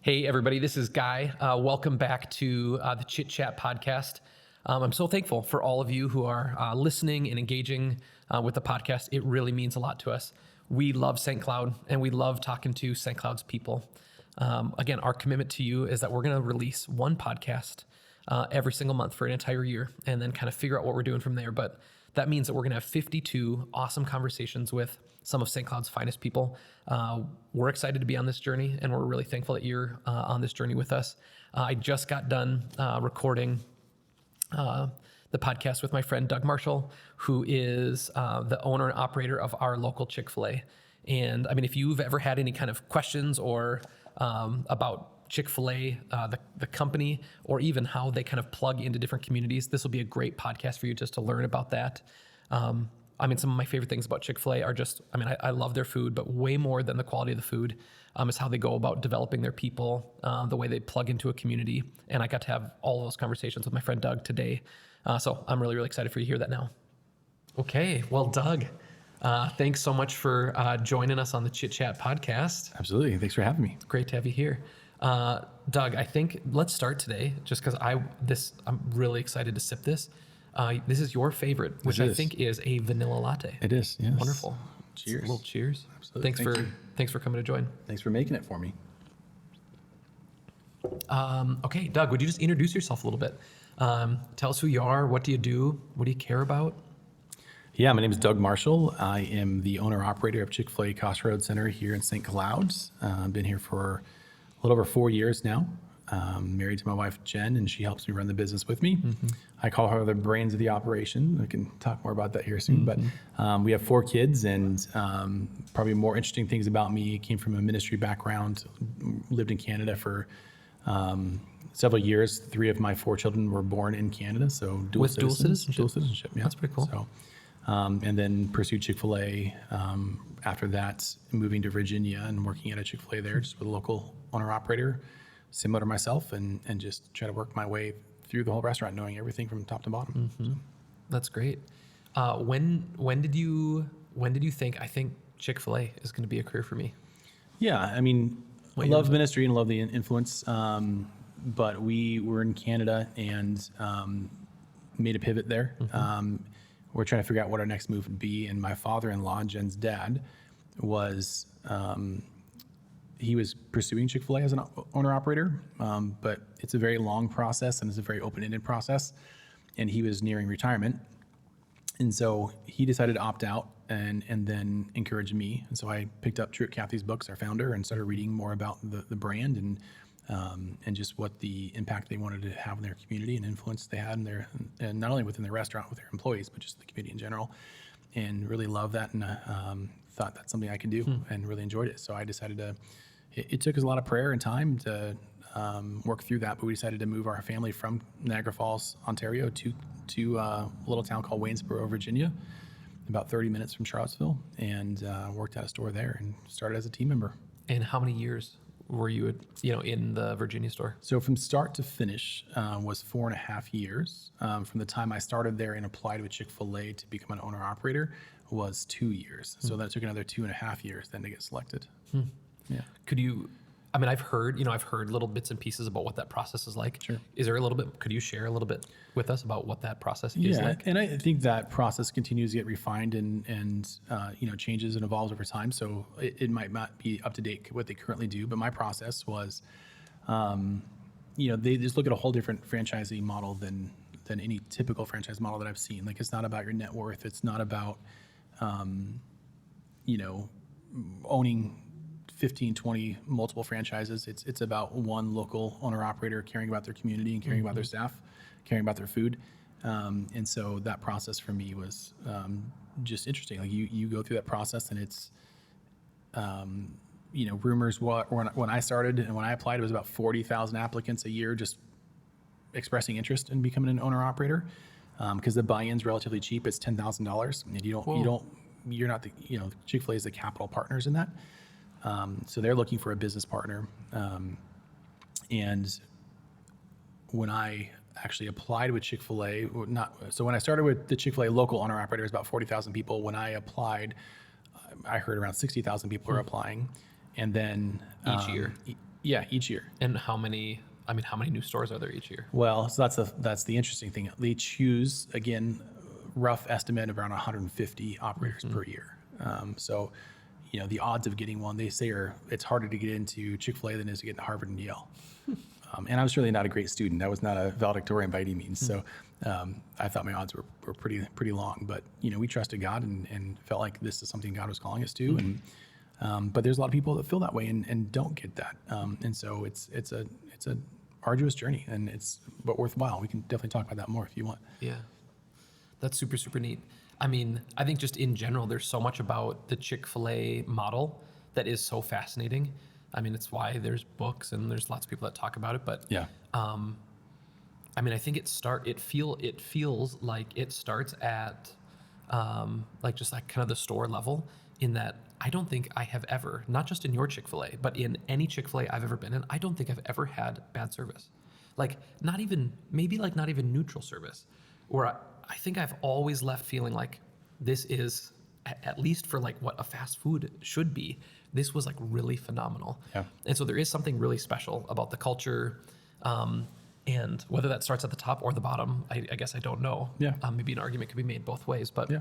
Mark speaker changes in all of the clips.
Speaker 1: Hey, everybody, this is Guy. Welcome back to the Chit Chat podcast. I'm so thankful for all of you who are listening and engaging with the podcast. It really means a lot to us. We love St. Cloud and we love talking to St. Cloud's people. Again, our commitment to you is that we're going to release one podcast every single month for an entire year and then kind of figure out what we're doing from there. But that means that we're going to have 52 awesome conversations with some of St. Cloud's finest people. We're excited to be on this journey, and we're really thankful that you're on this journey with us. I just got done recording the podcast with my friend Doug Marshall, who is the owner and operator of our local Chick-Fil-A. And I mean, if you've ever had any kind of questions or about Chick-Fil-A, the company, or even how they kind of plug into different communities, this will be a great podcast for you just to learn about that. I mean, some of my favorite things about Chick-fil-A are just, I love their food, but way more than the quality of the food is how they go about developing their people, the way they plug into a community. And I got to have all of those conversations with my friend Doug today. So I'm really, really excited for you to hear that now. Okay, well, Doug, thanks so much for joining us on the Chit Chat podcast.
Speaker 2: Absolutely. Thanks for having me.
Speaker 1: Great to have you here. Doug, I think let's start today just because I'm really excited to sip this. This is your favorite, which I think is a vanilla latte.
Speaker 2: It is, yes.
Speaker 1: Wonderful.
Speaker 2: Cheers.
Speaker 1: A little cheers.
Speaker 2: Absolutely.
Speaker 1: Thanks for coming to join.
Speaker 2: Thanks for making it for me.
Speaker 1: Okay, Doug, would you just introduce yourself a little bit? Tell us who you are. What do you do? What do you care about?
Speaker 2: Yeah, my name is Doug Marshall. I am the owner-operator of Chick-Fil-A Crossroads Center here in St. Cloud. I've been here for a little over 4 years now. Married to my wife, Jen, and she helps me run the business with me. Mm-hmm. I call her the brains of the operation. I can talk more about that here soon. Mm-hmm. But we have 4 kids, and probably more interesting things about me. I came from a ministry background, lived in Canada for several years. 3 of my 4 children were born in Canada, so dual citizenship. Dual citizenship, yeah.
Speaker 1: That's pretty cool.
Speaker 2: So, and then pursued Chick-fil-A. After that, moving to Virginia and working at a Chick-fil-A there, just with a local owner-operator, similar to myself, and just try to work my way through the whole restaurant, knowing everything from top to bottom.
Speaker 1: Mm-hmm. So. That's great. When did you think, I think Chick-fil-A is going to be a career for me?
Speaker 2: Yeah, I mean, I love ministry and love the influence, but we were in Canada and made a pivot there. Mm-hmm. We're trying to figure out what our next move would be, and my father-in-law, Jen's dad, was he was pursuing Chick-fil-A as an owner-operator, but it's a very long process and it's a very open-ended process, and he was nearing retirement. And so he decided to opt out and then encouraged me. And so I picked up Truett Cathy's books, our founder, and started reading more about the brand and just what the impact they wanted to have in their community and influence they had in their, and not only within their restaurant with their employees, but just the community in general, and really loved that and thought that's something I could do and really enjoyed it. So I decided to, it took us a lot of prayer and time to work through that, but we decided to move our family from Niagara Falls, Ontario to a little town called Waynesboro, Virginia, about 30 minutes from Charlottesville, and worked at a store there and started as a team member.
Speaker 1: And how many years were you in the Virginia store?
Speaker 2: So from start to finish was 4.5 years. From the time I started there and applied with Chick-fil-A to become an owner-operator was 2 years. So that took another 2.5 years then to get selected. Yeah.
Speaker 1: Could you, I've heard little bits and pieces about what that process is like.
Speaker 2: Sure.
Speaker 1: Is there a little bit, could you share a little bit with us about what that process is like?
Speaker 2: And I think that process continues to get refined and changes and evolves over time. So it might not be up to date what they currently do, but my process was, they just look at a whole different franchising model than any typical franchise model that I've seen. Like, it's not about your net worth. It's not about, owning 15, 20 multiple franchises. It's about one local owner operator caring about their community and caring about their staff, caring about their food. And so that process for me was just interesting. Like you go through that process and it's, rumors when I started and when I applied, it was about 40,000 applicants a year just expressing interest in becoming an owner operator. Because the buy-in's relatively cheap. It's $10,000 and you're not Chick-fil-A is the capital partners in that. So they're looking for a business partner. And when I actually applied with Chick-fil-A, so when I started with the Chick-fil-A local owner operator, it was about 40,000 people. When I applied, I heard around 60,000 people were applying. And then
Speaker 1: each year.
Speaker 2: Yeah, each year.
Speaker 1: And how many new stores are there each year?
Speaker 2: Well, so that's the interesting thing. They choose, again, rough estimate of around 150 operators per year. So, the odds of getting one, they say, it's harder to get into Chick-fil-A than it is to get into Harvard and Yale. And I was really not a great student. I was not a valedictorian by any means. So I thought my odds were pretty long. But, we trusted God and felt like this is something God was calling us to. And but there's a lot of people that feel that way and don't get that. And so it's a arduous journey, but worthwhile. We can definitely talk about that more if you want.
Speaker 1: Yeah, that's super, super neat. I mean, I think just in general, there's so much about the Chick-fil-A model that is so fascinating. I mean, it's why there's books and there's lots of people that talk about it. But
Speaker 2: Yeah.
Speaker 1: I mean, I think it feels like it starts at like just like kind of the store level, in that I don't think I have ever, not just in your Chick-fil-A, but in any Chick-fil-A I've ever been in, I don't think I've ever had bad service. Like not even neutral service, where I think I've always left feeling like this is, at least for like what a fast food should be, this was like really phenomenal.
Speaker 2: Yeah.
Speaker 1: And so there is something really special about the culture, and whether that starts at the top or the bottom, I guess I don't know.
Speaker 2: Yeah.
Speaker 1: Maybe an argument could be made both ways, but
Speaker 2: Yeah.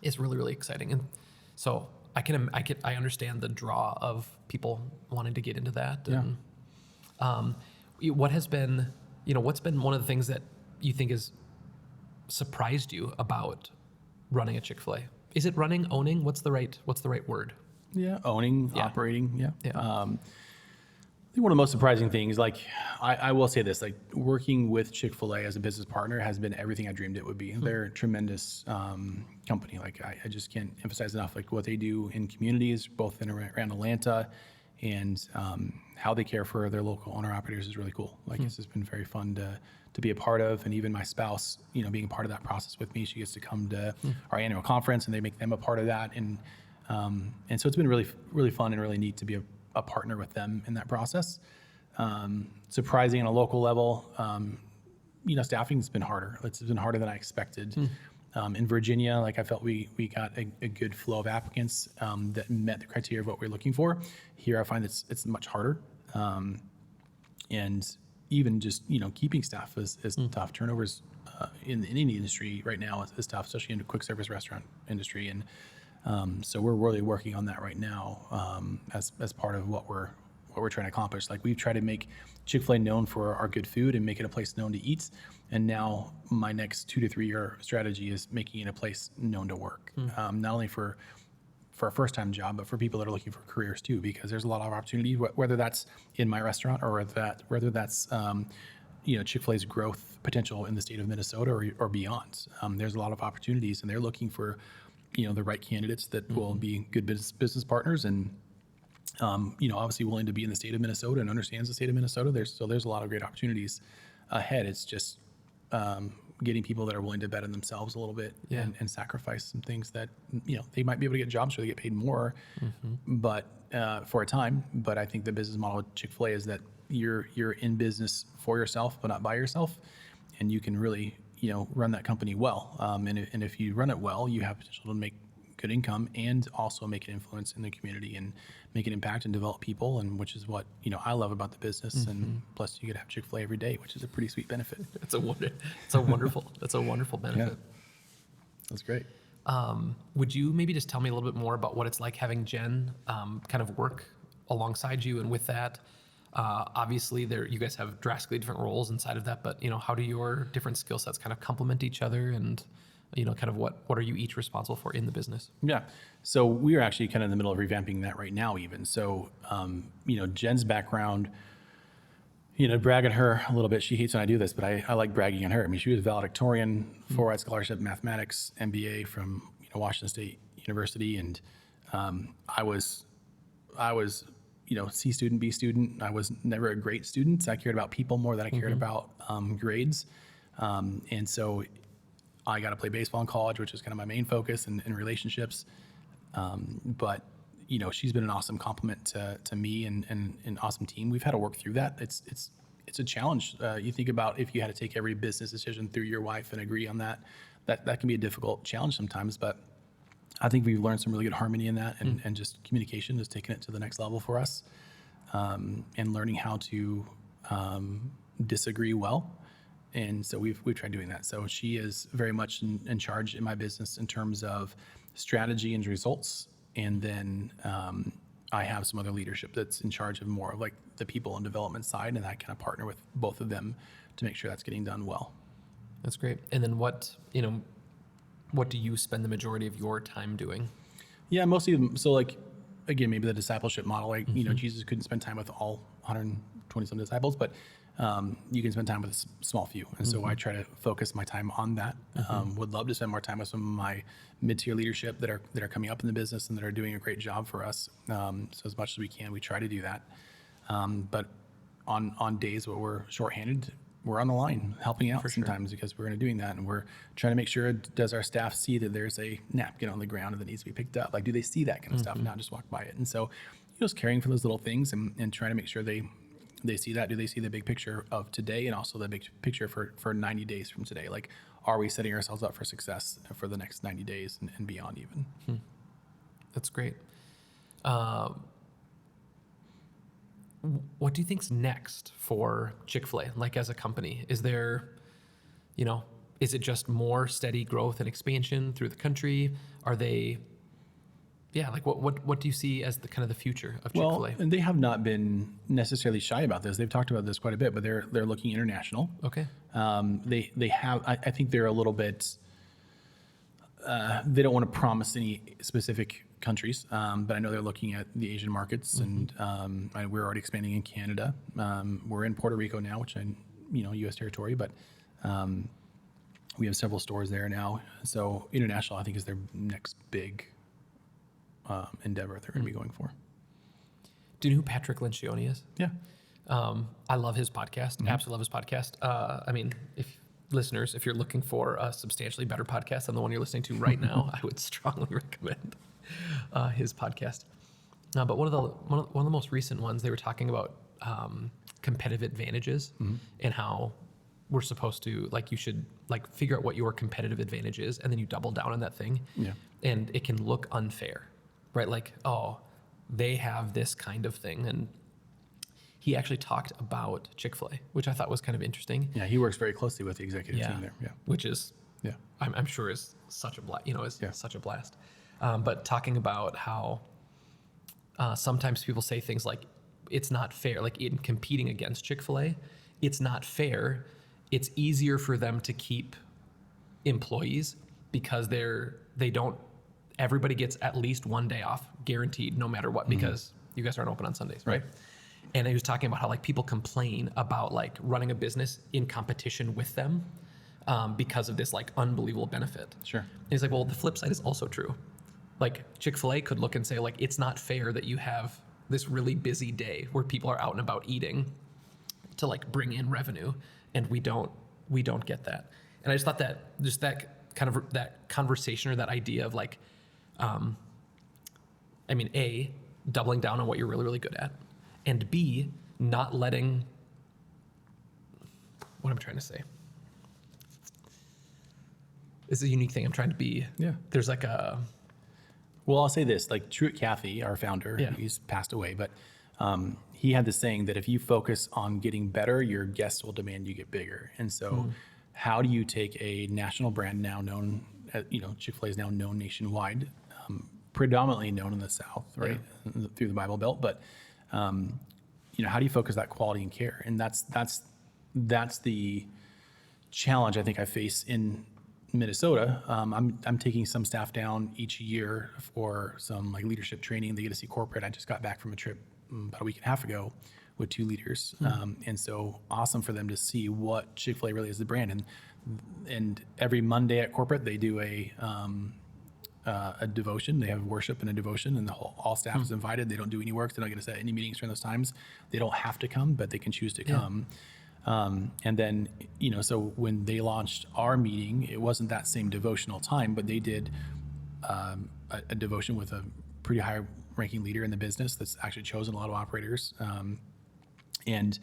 Speaker 1: it's really, really exciting. And so I understand the draw of people wanting to get into that.
Speaker 2: Yeah.
Speaker 1: And what's been one of the things that you think has surprised you about running a Chick-fil-A? Is it owning? What's the right word?
Speaker 2: Yeah. Owning,
Speaker 1: Yeah.
Speaker 2: operating. Yeah.
Speaker 1: Yeah.
Speaker 2: I think one of the most surprising things, like I will say this, like working with Chick-fil-A as a business partner has been everything I dreamed it would be. They're a tremendous company. Like I just can't emphasize enough, like what they do in communities, both in around Atlanta, and how they care for their local owner operators is really cool. Like it's just been very fun to be a part of, and even my spouse, being a part of that process with me, she gets to come to our annual conference, and they make them a part of that, and so it's been really, really fun and really neat to be a partner with them in that process. Surprising on a local level, staffing's been harder. It's been harder than I expected. In Virginia, like I felt we got a good flow of applicants that met the criteria of what we're looking for. Here, I find it's much harder, and even just keeping staff is tough. Turnovers in any industry right now is tough, especially in the quick service restaurant industry, and so we're really working on that right now as part of what we're trying to accomplish. Like we've tried to make Chick-fil-A known for our good food and make it a place known to eat. And now my next 2 to 3 year strategy is making it a place known to work. Not only for a first-time job, but for people that are looking for careers too, because there's a lot of opportunity, whether that's in my restaurant or whether that's Chick-fil-A's growth potential in the state of Minnesota or beyond. There's a lot of opportunities, and they're looking for the right candidates that will be good business partners, and obviously willing to be in the state of Minnesota and understands the state of Minnesota. There's a lot of great opportunities ahead. It's just getting people that are willing to bet on themselves a little bit and sacrifice some things that they might be able to get jobs where they get paid more, but for a time. But I think the business model of Chick-fil-A is that you're in business for yourself, but not by yourself, and you can really run that company well. And if you run it well, you have potential to make good income and also make an influence in the community and make an impact and develop people, and which is what I love about the business. And plus, you get to have Chick-fil-A every day, which is a pretty sweet benefit.
Speaker 1: It's a wonderful benefit.
Speaker 2: Yeah. That's great.
Speaker 1: Would you maybe just tell me a little bit more about what it's like having Jen kind of work alongside you, and with that, obviously you guys have drastically different roles inside of that, but how do your different skill sets kind of complement each other, and kind of what are you each responsible for in the business?
Speaker 2: Yeah. So we are actually kind of in the middle of revamping that right now even. So, Jen's background, brag on her a little bit. She hates when I do this, but I like bragging on her. I mean, she was valedictorian, full-ride scholarship in mathematics, MBA from Washington State University. And I was C student, B student. I was never a great student. I cared about people more than I cared about grades. And so I got to play baseball in college, which is kind of my main focus, and relationships. But she's been an awesome compliment to me and an awesome team. We've had to work through that. It's a challenge. You think about if you had to take every business decision through your wife and agree on that can be a difficult challenge sometimes. But I think we've learned some really good harmony in that, and just communication has taken it to the next level for us. and learning how to disagree well. And so we've tried doing that. So she is very much in charge in my business in terms of strategy and results. And then I have some other leadership that's in charge of more of like the people and development side, and I kind of partner with both of them to make sure that's getting done well.
Speaker 1: That's great. And then what do you spend the majority of your time doing?
Speaker 2: Yeah, mostly. So like, again, maybe the discipleship model, like, Jesus couldn't spend time with all 120 some disciples, but you can spend time with a small few. And so I try to focus my time on that. Would love to spend more time with some of my mid-tier leadership that are coming up in the business and that are doing a great job for us. So as much as we can, we try to do that. But on days where we're shorthanded, we're on the line helping out sometimes because we're doing that. And we're trying to make sure, does our staff see that there's a napkin on the ground that needs to be picked up? Like, do they see that kind of stuff and not just walk by it? And so just caring for those little things and trying to make sure they see that. Do they see the big picture of today and also the big picture for 90 days from today? Like, are we setting ourselves up for success for the next 90 days and beyond even?
Speaker 1: That's great. What do you think's next for Chick-fil-A, like as a company? Is there, is it just more steady growth and expansion through the country? Are they, like what do you see as the kind of the future of Chick-fil-A?
Speaker 2: Well, and they have not been necessarily shy about this. They've talked about this quite a bit, but they're looking international.
Speaker 1: Okay.
Speaker 2: They have, I think they're a little bit, they don't want to promise any specific countries, but I know they're looking at the Asian markets, and we're already expanding in Canada. We're in Puerto Rico now, which U.S. territory, but we have several stores there now. So international, I think, is their next big endeavor they're going to be going for.
Speaker 1: Do you know who Patrick Lencioni is?
Speaker 2: Yeah.
Speaker 1: I love his podcast. Absolutely love his podcast. If you're looking for a substantially better podcast than the one you're listening to right now, I would strongly recommend his podcast. But one of the most recent ones, they were talking about competitive advantages and how we're supposed to, like, you should figure out what your competitive advantage is, and then you double down on that thing.
Speaker 2: Yeah.
Speaker 1: And it can look unfair, right? Like, oh, they have this kind of thing. And he actually talked about Chick-fil-A, which I thought was kind of interesting.
Speaker 2: Yeah, he works very closely with the executive team there. Yeah.
Speaker 1: Which is, I'm sure is such a blast, such a blast. But talking about how sometimes people say things like, it's not fair, like in competing against Chick-fil-A, it's not fair. It's easier for them to keep employees because everybody gets at least one day off guaranteed no matter what, because you guys aren't open on Sundays, right? And he was talking about how people complain about running a business in competition with them because of this unbelievable benefit.
Speaker 2: Sure.
Speaker 1: And he's like, well, the flip side is also true. Chick-fil-A could look and say it's not fair that you have this really busy day where people are out and about eating to bring in revenue, and we don't get that. And I just thought that just that kind of that conversation or that idea of A, doubling down on what you're really, really good at, and B, not letting, what I'm trying to say. It's a unique thing. I'm trying to be, there's
Speaker 2: well, I'll say this, Truett Cathy, our founder, he's passed away, but he had this saying that if you focus on getting better, your guests will demand you get bigger. And so how do you take a national brand now known, Chick-fil-A is now known nationwide, predominantly known in the South, right, through the Bible Belt, but how do you focus that quality and care? And that's the challenge I think I face in Minnesota. I'm taking some staff down each year for some leadership training. They get to see corporate. I just got back from a trip about a week and a half ago with 2 leaders, and so awesome for them to see what Chick-fil-A really is, the brand. And every Monday at corporate they do a devotion. They have worship and a devotion, and all staff is invited. They don't do any work. They don't get to set any meetings during those times. They don't have to come, but they can choose to come. And then, so when they launched our meeting, it wasn't that same devotional time, but they did a devotion with a pretty high ranking leader in the business that's actually chosen a lot of operators. And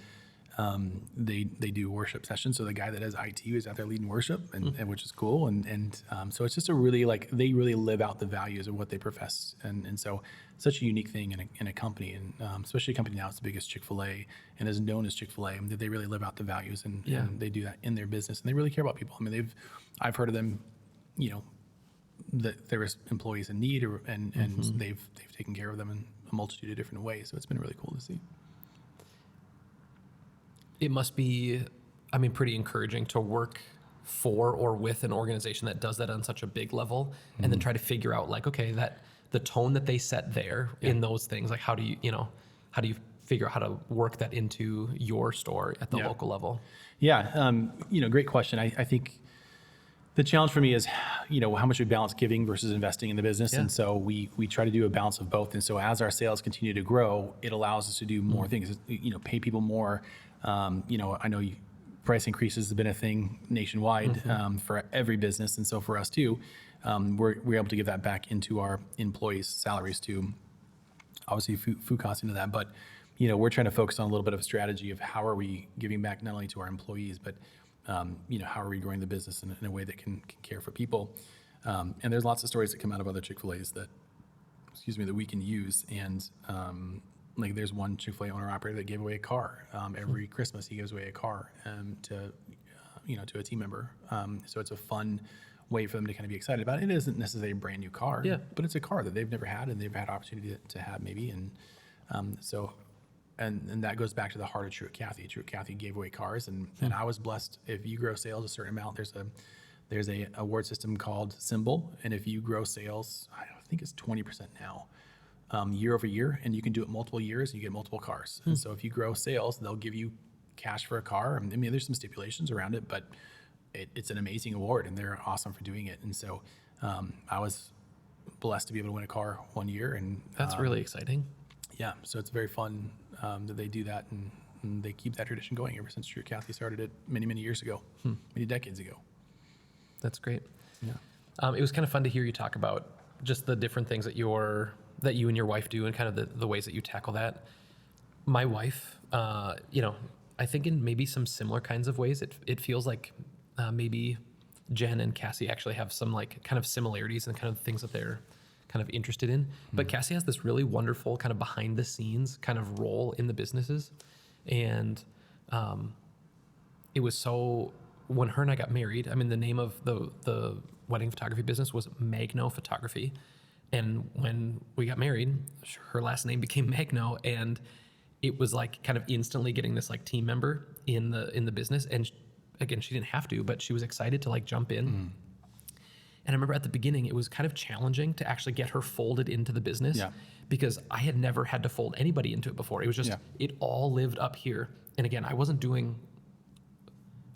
Speaker 2: they do worship sessions. So the guy that does IT is out there leading worship, and which is cool. And so it's just a really they really live out the values of what they profess. And so such a unique thing in a company, and especially a company now it's the biggest Chick-Fil-A and is known as Chick-fil-A, that they really live out the values and they do that in their business, and they really care about people. I mean, I've heard of them, that there was employees in need, and they've taken care of them in a multitude of different ways. So it's been really cool to see.
Speaker 1: It must be, I mean, pretty encouraging to work for or with an organization that does that on such a big level, and then try to figure out like, okay, that the tone that they set there in those things, like how do you figure out how to work that into your store at the local level?
Speaker 2: Yeah, great question. I think the challenge for me is, how much we balance giving versus investing in the business. And so we try to do a balance of both. And so as our sales continue to grow, it allows us to do more things, pay people more. I know price increases have been a thing nationwide for every business. And so for us too, we're able to give that back into our employees' salaries to obviously food costs into that. But, we're trying to focus on a little bit of a strategy of how are we giving back not only to our employees, but how are we growing the business in a way that can care for people? And there's lots of stories that come out of other Chick-fil-A's that we can use. And like there's one Chick-fil-A owner operator that gave away a car. Every Christmas he gives away a car to a team member. So it's a fun way for them to kind of be excited about it. It isn't necessarily a brand new car, but it's a car that they've never had and they've had opportunity to have maybe. And And that goes back to the heart of True Kathy. True Kathy gave away cars, and I was blessed. If you grow sales a certain amount, there's a award system called Symbol, and if you grow sales, I think it's 20% now, year over year, and you can do it multiple years, and you get multiple cars. And so if you grow sales, they'll give you cash for a car. I mean, there's some stipulations around it, but it's an amazing award, and they're awesome for doing it. And so I was blessed to be able to win a car one year, and
Speaker 1: that's really exciting.
Speaker 2: Yeah, so it's very fun that they do that, and they keep that tradition going ever since True Kathy started it many, many years ago, many decades ago.
Speaker 1: That's great.
Speaker 2: Yeah.
Speaker 1: It was kind of fun to hear you talk about just the different things that you and your wife do, and kind of the ways that you tackle that. My wife, I think in maybe some similar kinds of ways, it feels like maybe Jen and Cassie actually have some like kind of similarities and kind of things that they're kind of interested in. But Cassie has this really wonderful kind of behind the scenes kind of role in the businesses. And it was so, when her and I got married, I mean, the name of the wedding photography business was Magno Photography. And when we got married, her last name became Magno, and it was like kind of instantly getting this like team member in the business. And again, she didn't have to, but she was excited to like jump in. And I remember at the beginning, it was kind of challenging to actually get her folded into the business because I had never had to fold anybody into it before. It was just, it all lived up here. And again,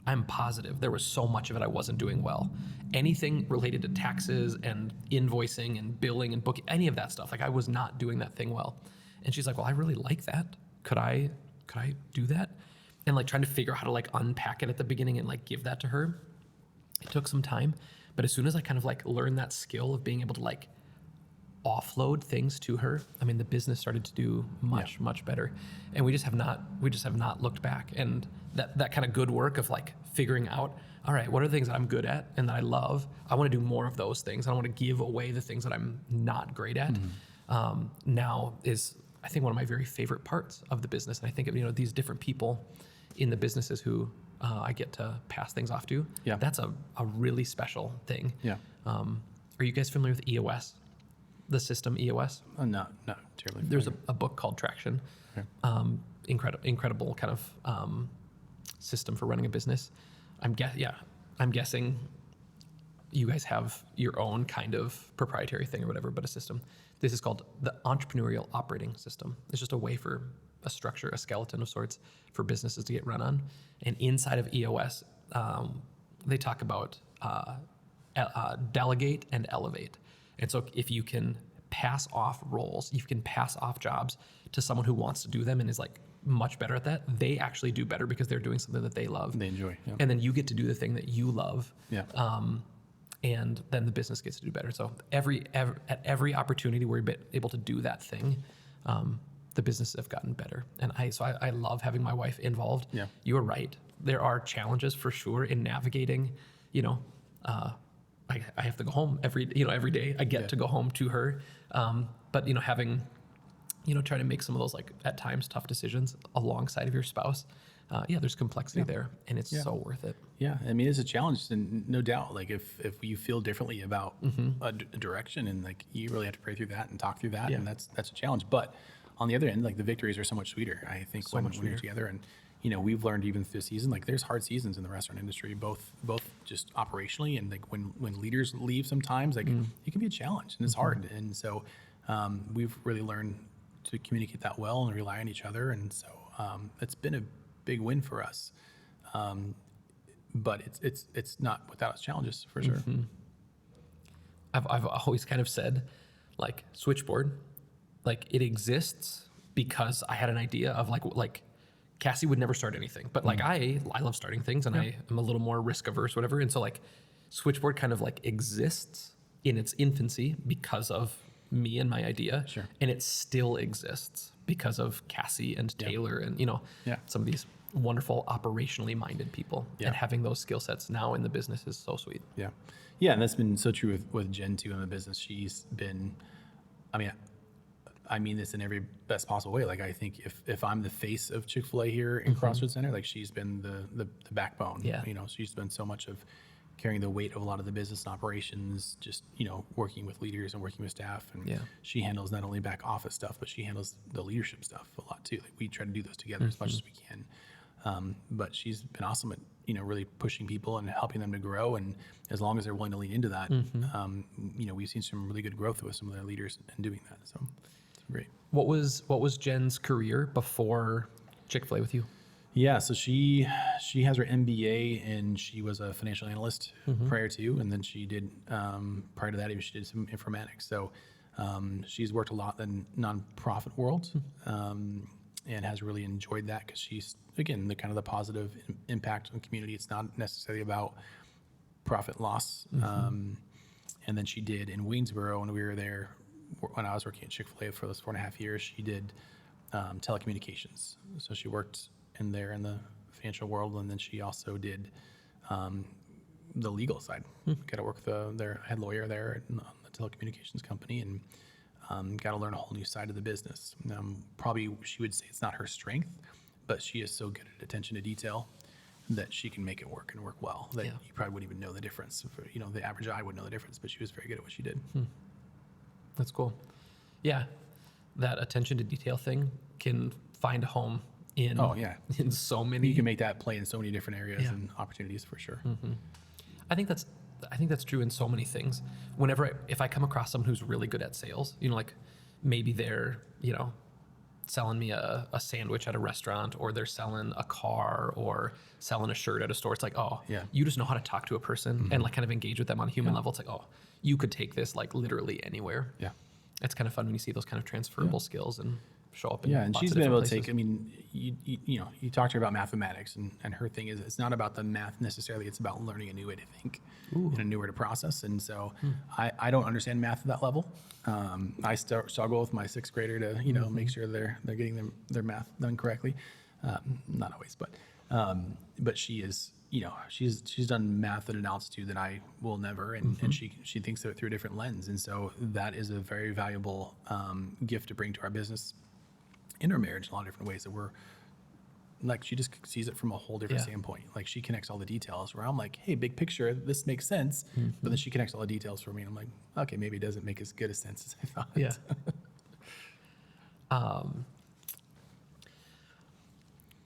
Speaker 1: I'm positive there was so much of it I wasn't doing well. Anything related to taxes and invoicing and billing and booking, any of that stuff, like I was not doing that thing well. And she's like, well, I really like that. Could I do that? And like trying to figure out how to like unpack it at the beginning and like give that to her. It took some time. But as soon as I kind of like learned that skill of being able to like offload things to her, I mean, the business started to do much, much better. And we just have not looked back. And that kind of good work of like figuring out, all right, what are the things that I'm good at and that I love? I want to do more of those things. I want to give away the things that I'm not great at. Now is, I think, one of my very favorite parts of the business. And I think of, these different people in the businesses who I get to pass things off to.
Speaker 2: Yeah.
Speaker 1: That's a really special thing.
Speaker 2: Yeah.
Speaker 1: Are you guys familiar with EOS? The system EOS?
Speaker 2: Not terribly familiar.
Speaker 1: There's a book called Traction. Okay. Incredible kind of system for running a business. I'm guessing you guys have your own kind of proprietary thing or whatever, but a system. This is called the Entrepreneurial Operating System. It's just a way for a structure, a skeleton of sorts for businesses to get run on. And inside of EOS, they talk about delegate and elevate. And so if you can pass off roles, you can pass off jobs to someone who wants to do them and is like much better at that, they actually do better because they're doing something that they love.
Speaker 2: They enjoy. Yeah.
Speaker 1: And then you get to do the thing that you love.
Speaker 2: Yeah.
Speaker 1: And then the business gets to do better. So at every opportunity we're able to do that thing, the businesses have gotten better. And I love having my wife involved.
Speaker 2: Yeah.
Speaker 1: You're right. There are challenges for sure in navigating, I have to go home every day. I get to go home to her. But having, trying to make some of those, like, at times tough decisions alongside of your spouse. There's complexity there, and it's so worth it.
Speaker 2: Yeah, I mean, it's a challenge, and no doubt, like, if you feel differently about a direction, and like, you really have to pray through that and talk through that, and that's a challenge. But on the other end, like, the victories are so much sweeter, I think, when you're together. And we've learned even through the season, like, there's hard seasons in the restaurant industry, both just operationally, and like when leaders leave sometimes, like, it can be a challenge, and it's hard. And so we've really learned to communicate that well and rely on each other. And so it's been a big win for us. But it's not without its challenges, for sure.
Speaker 1: I've always kind of said, like, Switchboard, like, it exists because I had an idea of like Cassie would never start anything, but like I love starting things, and I am a little more risk averse, whatever. And so, like, Switchboard kind of like exists in its infancy because of me and my idea.
Speaker 2: Sure.
Speaker 1: And it still exists because of Cassie and Taylor and, some of these wonderful operationally minded people. And having those skill sets now in the business is so sweet.
Speaker 2: Yeah. Yeah. And that's been so true with Jen too in the business. She's been, I mean this in every best possible way. Like, I think if I'm the face of Chick-fil-A here in Crossroads Center, like, she's been the backbone.
Speaker 1: Yeah.
Speaker 2: She's been so much of carrying the weight of a lot of the business and operations, just, working with leaders and working with staff. And she handles not only back office stuff, but she handles the leadership stuff a lot too. Like, we try to do those together as much as we can. But she's been awesome at, really pushing people and helping them to grow. And as long as they're willing to lean into that, we've seen some really good growth with some of their leaders in doing that. So it's great.
Speaker 1: What was Jen's career before Chick-fil-A with you?
Speaker 2: Yeah, so she has her MBA, and she was a financial analyst prior to, and then she did prior to that she did some informatics. So she's worked a lot in nonprofit world, and has really enjoyed that, because she's, again, the kind of the positive impact on the community. It's not necessarily about profit loss. And then she did in Waynesboro, when we were there, when I was working at Chick-fil-A for those 4.5 years, she did telecommunications. So she worked in the financial world, and then she also did the legal side. Got to work with their head lawyer there on the telecommunications company, and got to learn a whole new side of the business. Probably she would say it's not her strength, but she is so good at attention to detail that she can make it work and work well, that you probably wouldn't even know the difference. The average eye wouldn't know the difference, but she was very good at what she did.
Speaker 1: That's cool. Yeah, that attention to detail thing can find a home in so many.
Speaker 2: You can make that play in so many different areas and opportunities, for sure.
Speaker 1: I think that's true in so many things. If I come across someone who's really good at sales, like, maybe they're, selling me a sandwich at a restaurant, or they're selling a car, or selling a shirt at a store. It's like, you just know how to talk to a person and, like, kind of engage with them on a human level. It's like, you could take this, like, literally anywhere. Yeah. It's kind of fun when you see those kind of transferable skills and show up in
Speaker 2: and
Speaker 1: lots
Speaker 2: she's
Speaker 1: of
Speaker 2: been able
Speaker 1: different
Speaker 2: to
Speaker 1: places.
Speaker 2: take, you talked to her about mathematics, and her thing is, it's not about the math necessarily, it's about learning a new way to think and a new way to process. And so I don't understand math at that level. I struggle with my 6th grader to, make sure they're getting their math done correctly. Not always, but she is, she's done math at an altitude that I will never, and she thinks of it through a different lens. And so that is a very valuable gift to bring to our business, in our marriage, in a lot of different ways, that we're like, she just sees it from a whole different standpoint. Like, she connects all the details, where I'm like, hey, big picture, this makes sense. But then she connects all the details for me, and I'm like, okay, maybe it doesn't make as good a sense as I thought.
Speaker 1: Yeah.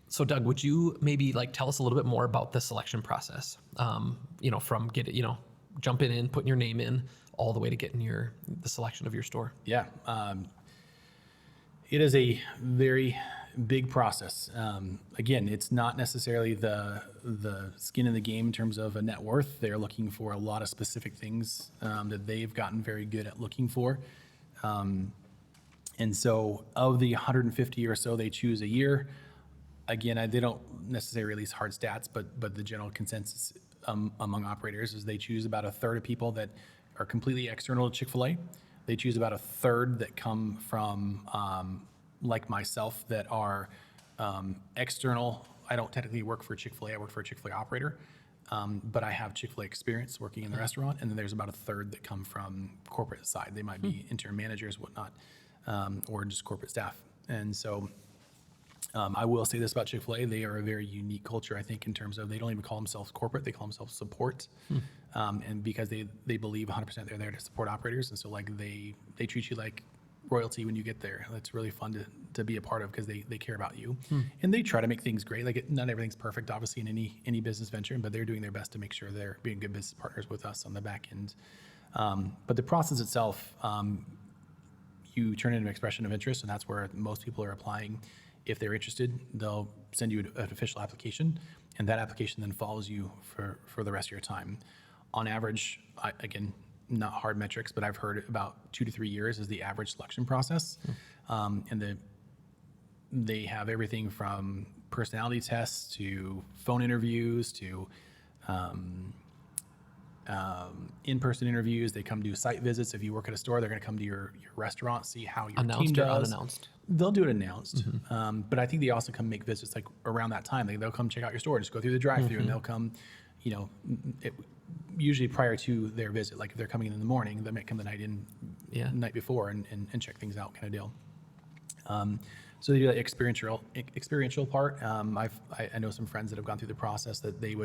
Speaker 1: So Doug, would you maybe, like, tell us a little bit more about the selection process? From jumping in, putting your name in, all the way to getting the selection of your store.
Speaker 2: Yeah. It is a very big process. Again, it's not necessarily the skin in the game in terms of a net worth. They're looking for a lot of specific things that they've gotten very good at looking for. And so of the 150 or so they choose a year, again, they don't necessarily release hard stats, but the general consensus among operators is they choose about a third of people that are completely external to Chick-fil-A. They choose about a third that come from like myself that are external. I don't technically work for Chick-fil-A. I work for a Chick-fil-A operator, but I have Chick-fil-A experience working in the restaurant. And then there's about a third that come from corporate side. They might be interim managers, whatnot, or just corporate staff. And so I will say this about Chick-fil-A. They are a very unique culture, I think, in terms of they don't even call themselves corporate. They call themselves support. And because they believe 100% they're there to support operators. And so like they treat you like royalty when you get there. That's really fun to be a part of because they care about you. And they try to make things great. Like not everything's perfect, obviously, in any business venture, but they're doing their best to make sure they're being good business partners with us on the back end. But the process itself, you turn in an expression of interest, and that's where most people are applying. If they're interested, they'll send you an official application, and that application then follows you for the rest of your time. On average, again, not hard metrics, but I've heard about 2 to 3 years is the average selection process. And they have everything from personality tests to phone interviews to in-person interviews. They come do site visits. If you work at a store, they're going to come to your restaurant, see how your team does.
Speaker 1: Announced or unannounced?
Speaker 2: They'll do it announced, but I think they also come make visits like around that time. They'll come check out your store, just go through the drive-through, and they'll come, usually prior to their visit. Like if they're coming in the morning, they might come the night before and check things out, kind of deal. So they do that experiential part. I know some friends that have gone through the process that they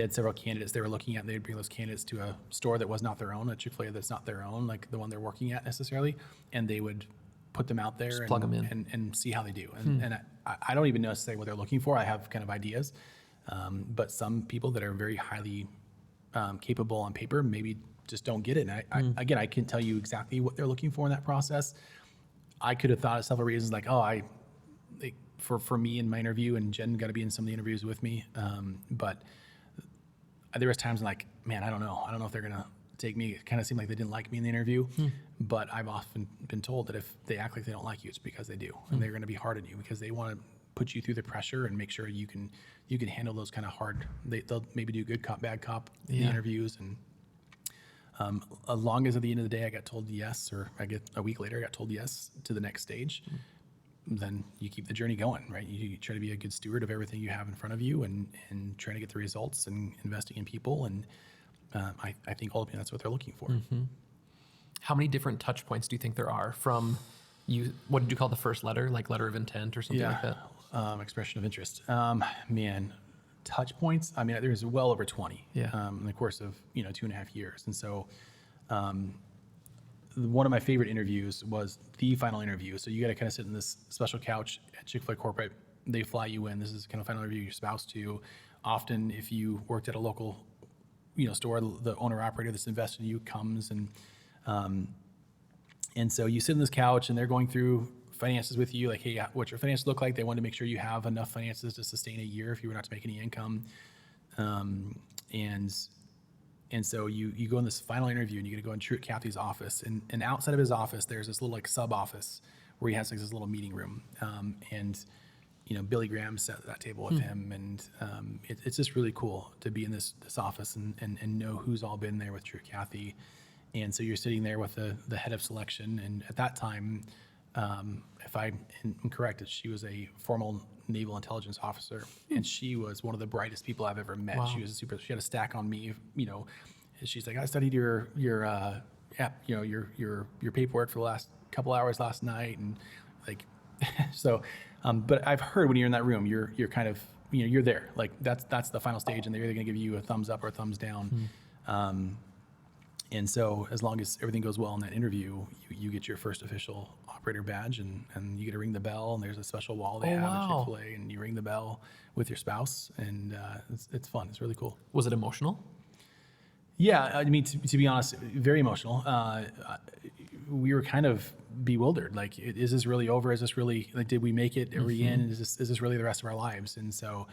Speaker 2: had several candidates they were looking at, and they'd bring those candidates to a store that was not their own, a Chick-fil-A that's not their own, like the one they're working at necessarily, and they would put them out there
Speaker 1: plug them in.
Speaker 2: And see how they do. And I don't even necessarily what they're looking for. I have kind of ideas, but some people that are very highly capable on paper maybe just don't get it. And I can tell you exactly what they're looking for in that process. I could have thought of several reasons like, for me in my interview, and Jen got to be in some of the interviews with me, but there was times like, man, I don't know if they're gonna take me. It kind of seemed like they didn't like me in the interview, but I've often been told that if they act like they don't like you, it's because they do, and they're gonna be hard on you because they want to put you through the pressure and make sure you can handle those kind of hard. They'll maybe do good cop, bad cop in the interviews, and as long as at the end of the day I got told yes, or a week later I got told yes to the next stage. Then you keep the journey going, right? You try to be a good steward of everything you have in front of you and trying to get the results and investing in people. And I think ultimately that's what they're looking for.
Speaker 1: How many different touch points do you think there are from you? What did you call the first letter? Like letter of intent or something like that?
Speaker 2: Expression of interest. Man, touch points. I mean, there's well over 20 in the course of 2.5 years. And so one of my favorite interviews was the final interview. So you got to kind of sit in this special couch at Chick-fil-A corporate. They fly you in. This is kind of final interview your spouse to. Often, if you worked at a local, store, the owner operator that's invested in you comes and so you sit in this couch and they're going through finances with you. Like, hey, what's your finances look like? They want to make sure you have enough finances to sustain a year if you were not to make any income. And so you go in this final interview and you get to go in Kathy's office, and outside of his office, there's this little like sub office where he has like this little meeting room. And Billy Graham sat at that table with him, and it's just really cool to be in this office and know who's all been there with Kathy. And so you're sitting there with the head of selection, and at that time, if I'm correct, she was a formal naval intelligence officer, and she was one of the brightest people I've ever met. Wow. She had a stack on me, she's like, I studied your paperwork for the last couple hours last night, and like, so, but I've heard when you're in that room, you're kind of, you're there, like that's the final stage, and they're either gonna give you a thumbs up or a thumbs down. And so as long as everything goes well in that interview, you get your first official operator badge, and you get to ring the bell, and there's a special wall they have at Chick-fil-A, and you ring the bell with your spouse, and it's fun. It's really cool.
Speaker 1: Was it emotional?
Speaker 2: Yeah, I mean, to be honest, very emotional. We were kind of bewildered. Like, is this really over? Is this really, like, did we make it? Are we in? Is this really the rest of our lives? And so,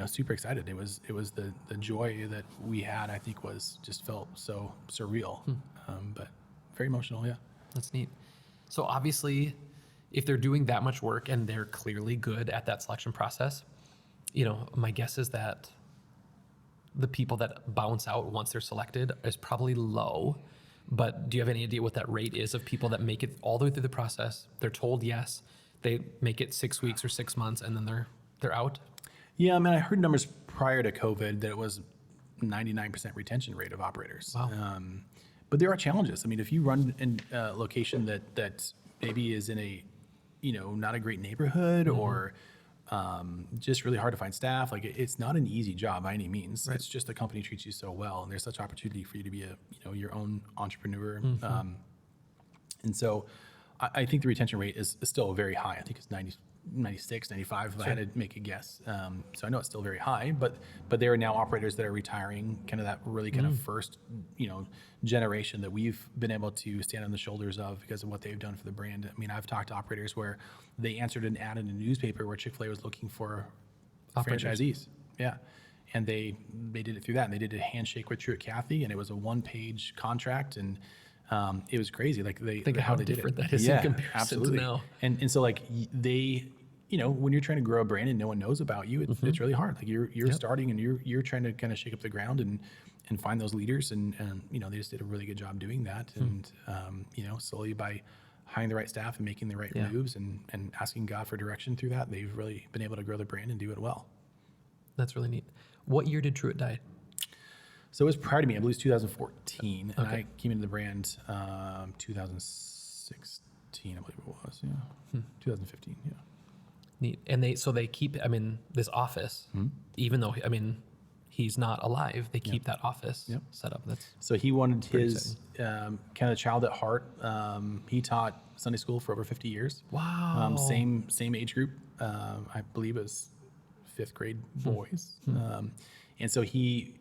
Speaker 2: super excited. It was the joy that we had, I think, just felt so surreal, but very emotional. Yeah.
Speaker 1: That's neat. So obviously, if they're doing that much work and they're clearly good at that selection process, my guess is that the people that bounce out once they're selected is probably low. But do you have any idea what that rate is of people that make it all the way through the process? They're told yes, they make it 6 weeks or 6 months, and then they're out?
Speaker 2: Yeah, I mean, I heard numbers prior to COVID that it was 99% retention rate of operators.
Speaker 1: Wow.
Speaker 2: But there are challenges. I mean, if you run in a location that maybe is in a, not a great neighborhood or just really hard to find staff, like it's not an easy job by any means. It's just the company treats you so well, and there's such opportunity for you to be your own entrepreneur. And so I think the retention rate is still very high. I think it's 96, 95 if I had to make a guess. So I know it's still very high, but there are now operators that are retiring, kind of that really kind of first, generation that we've been able to stand on the shoulders of because of what they've done for the brand. I mean, I've talked to operators where they answered an ad in a newspaper where Chick-Fil-A was looking for franchisees. Yeah. And they did it through that, and they did a handshake with Truett Cathy, and it was a 1-page contract, and it was crazy. Like
Speaker 1: Think of how different that is in comparison to now.
Speaker 2: And so like they, when you're trying to grow a brand and no one knows about you, it's really hard. Like you're starting and you're trying to kind of shake up the ground and find those leaders, and they just did a really good job doing that. And slowly by hiring the right staff and making the right moves and asking God for direction through that, they've really been able to grow the brand and do it well.
Speaker 1: That's really neat. What year did Truett die?
Speaker 2: So it was prior to me. I believe it was 2014, and I came into the brand 2016, I believe it was. Yeah, 2015. Yeah.
Speaker 1: Neat. And they keep. I mean, this office, even though he's not alive, they keep that office set up.
Speaker 2: So he wanted his kind of child at heart. He taught Sunday school for over 50 years.
Speaker 1: Wow.
Speaker 2: Same age group. I believe it was 5th grade boys. And so he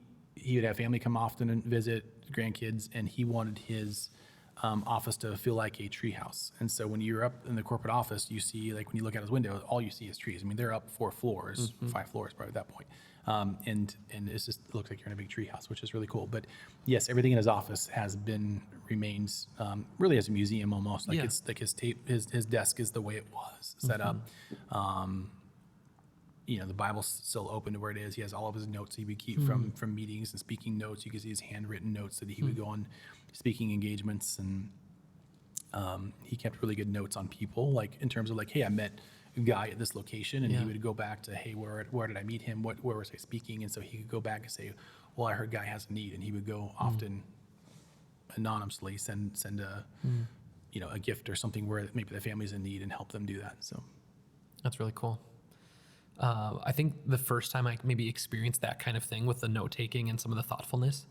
Speaker 2: would have family come often and visit grandkids, and he wanted his office to feel like a tree house. And so when you're up in the corporate office, you see, like when you look out his window, all you see is trees. I mean, they're up 4 floors, 5 floors probably at that point. And it looks like you're in a big tree house, which is really cool. But yes, everything in his office remains really as a museum almost. Like it's like his desk is the way it was set up. The Bible's still open to where it is. He has all of his notes he would keep from meetings and speaking notes. You can see his handwritten notes that he would go on speaking engagements, and he kept really good notes on people, like in terms of like, hey, I met a guy at this location, and he would go back to, hey, where did I meet him? Where was I speaking? And so he could go back and say, well, I heard guy has a need, and he would go often anonymously send a a gift or something where maybe the family's in need and help them do that. So
Speaker 1: that's really cool. I think the first time I maybe experienced that kind of thing with the note taking and some of the thoughtfulness,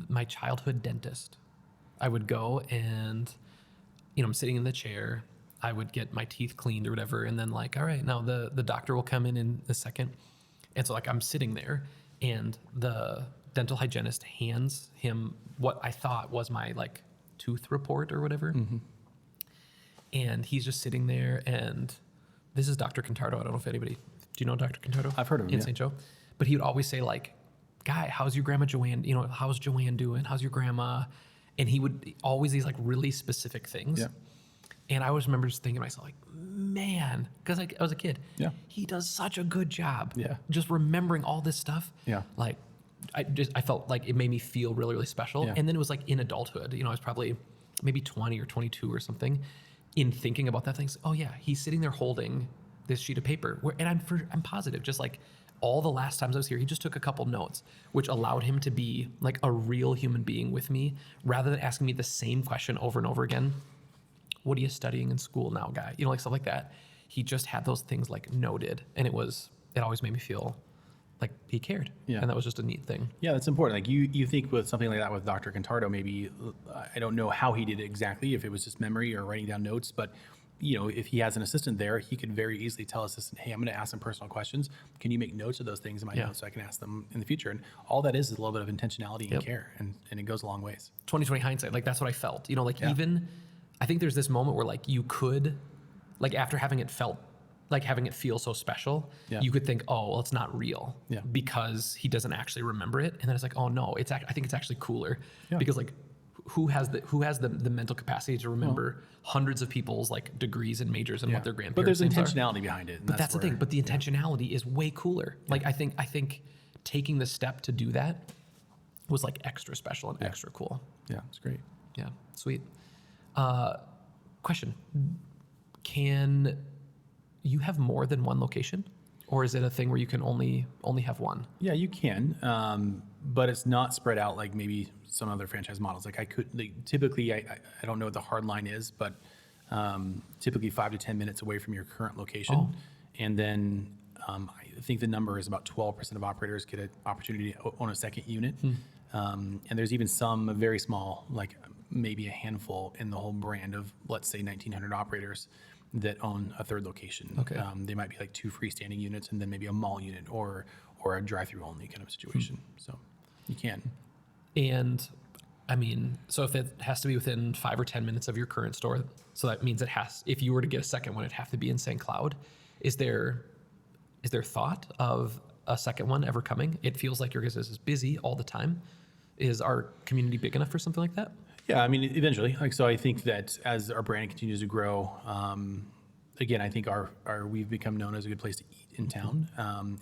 Speaker 1: my childhood dentist, I would go and, I'm sitting in the chair, I would get my teeth cleaned or whatever. And then like, all right, now the doctor will come in a second. And so like I'm sitting there, and the dental hygienist hands him what I thought was my like tooth report or whatever. And he's just sitting there, and this is Dr. Contardo. I don't know if do you know Dr. Contardo?
Speaker 2: I've heard of him,
Speaker 1: in St. Joe. But he would always say like, guy, how's your grandma Joanne? How's Joanne doing? How's your grandma? And he would always these like really specific things. Yeah. And I always remember just thinking to myself like, man, because I was a kid. Yeah. He does such a good job. Yeah. Just remembering all this stuff. Yeah. Like I felt like it made me feel really, really special. Yeah. And then it was like in adulthood, I was probably maybe 20 or 22 or something. In thinking about that thing, oh yeah, he's sitting there holding this sheet of paper, and I'm positive, just like all the last times I was here, he just took a couple notes, which allowed him to be like a real human being with me, rather than asking me the same question over and over again. What are you studying in school now, guy? Like stuff like that. He just had those things like noted, and it always made me feel like he cared. Yeah. And that was just a neat thing.
Speaker 2: Yeah, that's important. Like you think with something like that with Dr. Contardo, maybe, I don't know how he did it exactly, if it was just memory or writing down notes, but if he has an assistant there, he could very easily tell his assistant, hey, I'm going to ask some personal questions. Can you make notes of those things in my notes so I can ask them in the future? And all that is a little bit of intentionality and care, and it goes a long ways.
Speaker 1: 20/20 hindsight, like that's what I felt. Even, I think there's this moment where like you could, like after having it feel so special, you could think, oh, well, it's not real because he doesn't actually remember it. And then it's like, oh no, I think it's actually cooler because like who has the mental capacity to remember hundreds of people's like degrees and majors and what their grandparents.
Speaker 2: But there's intentionality behind it.
Speaker 1: But that's the thing. But the intentionality is way cooler. Like I think taking the step to do that was like extra special and extra cool.
Speaker 2: Yeah, it's great.
Speaker 1: Yeah, sweet. Question: can you have more than one location, or is it a thing where you can only have one?
Speaker 2: Yeah, you can, but it's not spread out like maybe some other franchise models. Like typically, I don't know what the hard line is, but typically 5 to 10 minutes away from your current location. And then I think the number is about 12% of operators get an opportunity to own a second unit. And there's even some very small, like maybe a handful in the whole brand of, let's say, 1,900 operators that own a third location.
Speaker 1: Okay.
Speaker 2: They might be like 2 freestanding units and then maybe a mall unit or a drive-through only kind of situation. So you can.
Speaker 1: And I mean, so if it has to be within 5 or 10 minutes of your current store, so that means if you were to get a second one, it'd have to be in St. Cloud. Is there thought of a second one ever coming? It feels like your business is busy all the time. Is our community big enough for something like that?
Speaker 2: Yeah, I mean, eventually. So I think that as our brand continues to grow, again, I think we've become known as a good place to eat in town,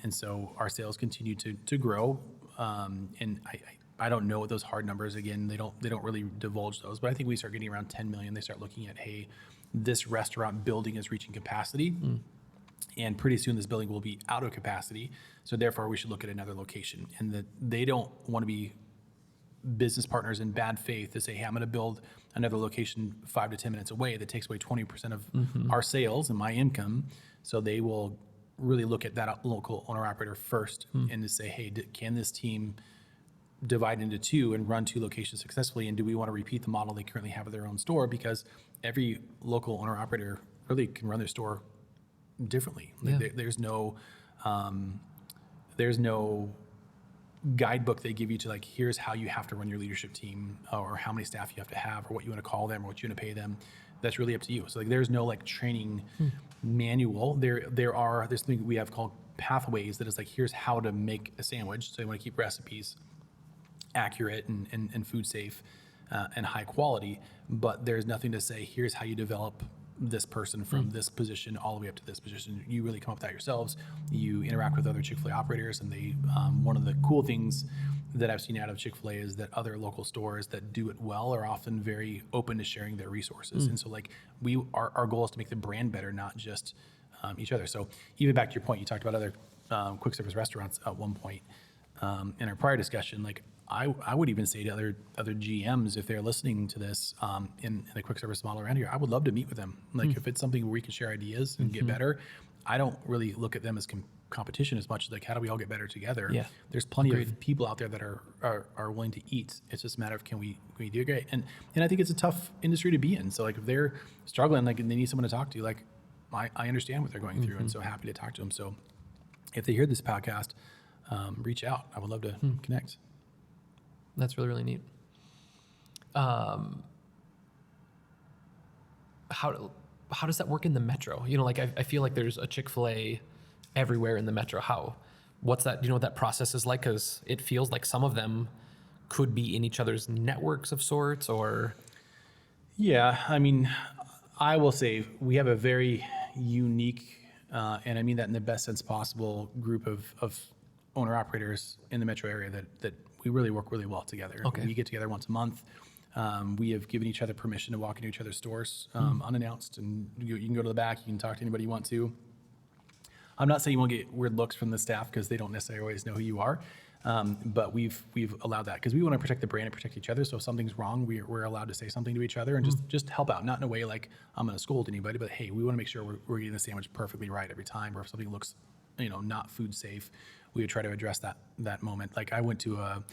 Speaker 2: and so our sales continue to grow. And I don't know what those hard numbers. Again, they don't really divulge those, but I think we start getting around 10 million. They start looking at, hey, this restaurant building is reaching capacity, and pretty soon this building will be out of capacity. So therefore, we should look at another location, and that they don't want to be business partners in bad faith to say, hey, I'm going to build another location 5 to 10 minutes away that takes away 20% of our sales and my income. So they will really look at that local owner operator first and to say, hey, can this team divide into 2 and run 2 locations successfully? And do we want to repeat the model they currently have at their own store? Because every local owner operator really can run their store differently. Like there's no guidebook they give you to like, here's how you have to run your leadership team, or how many staff you have to have, or what you want to call them, or what you want to pay them. That's really up to you. So like, there's no like training manual. There's something we have called pathways that is like, here's how to make a sandwich. So you want to keep recipes accurate and food safe and high quality, but there's nothing to say, here's how you develop this person from this position all the way up to this position. You really come up with that yourselves. You interact with other Chick-fil-A operators, and they one of the cool things that I've seen out of Chick-fil-A is that other local stores that do it well are often very open to sharing their resources. And so like our goal is to make the brand better, not just each other. So even back to your point, you talked about other quick service restaurants at one point in our prior discussion. Like I would even say to other GMs, if they're listening to this in the quick service model around here, I would love to meet with them. Like if it's something where we can share ideas and get better, I don't really look at them as competition as much as like, how do we all get better together?
Speaker 1: Yeah.
Speaker 2: There's plenty of people out there that are willing to eat. It's just a matter of can we do great? And I think it's a tough industry to be in. So like if they're struggling, like and they need someone to talk to, like I understand what they're going through, and so happy to talk to them. So if they hear this podcast, reach out. I would love to connect.
Speaker 1: That's really, really neat. How does that work in the metro? You know, like I feel like there's a Chick-fil-A everywhere in the metro. What's that? Do you know what that process is like? Because it feels like some of them could be in each other's networks of sorts, or.
Speaker 2: Yeah, I mean, I will say we have a very unique, and I mean that in the best sense possible, group of owner operators in the metro area that we really work really well together.
Speaker 1: Okay.
Speaker 2: We get together once a month. We have given each other permission to walk into each other's stores unannounced, and you can go to the back, you can talk to anybody you want to. I'm not saying you won't get weird looks from the staff because they don't necessarily always know who you are, but we've allowed that because we want to protect the brand and protect each other. So if something's wrong, we're allowed to say something to each other and just help out, not in a way like I'm going to scold anybody, but hey, we want to make sure we're getting the sandwich perfectly right every time, or if something looks not food safe, we would try to address that moment. Like I went to a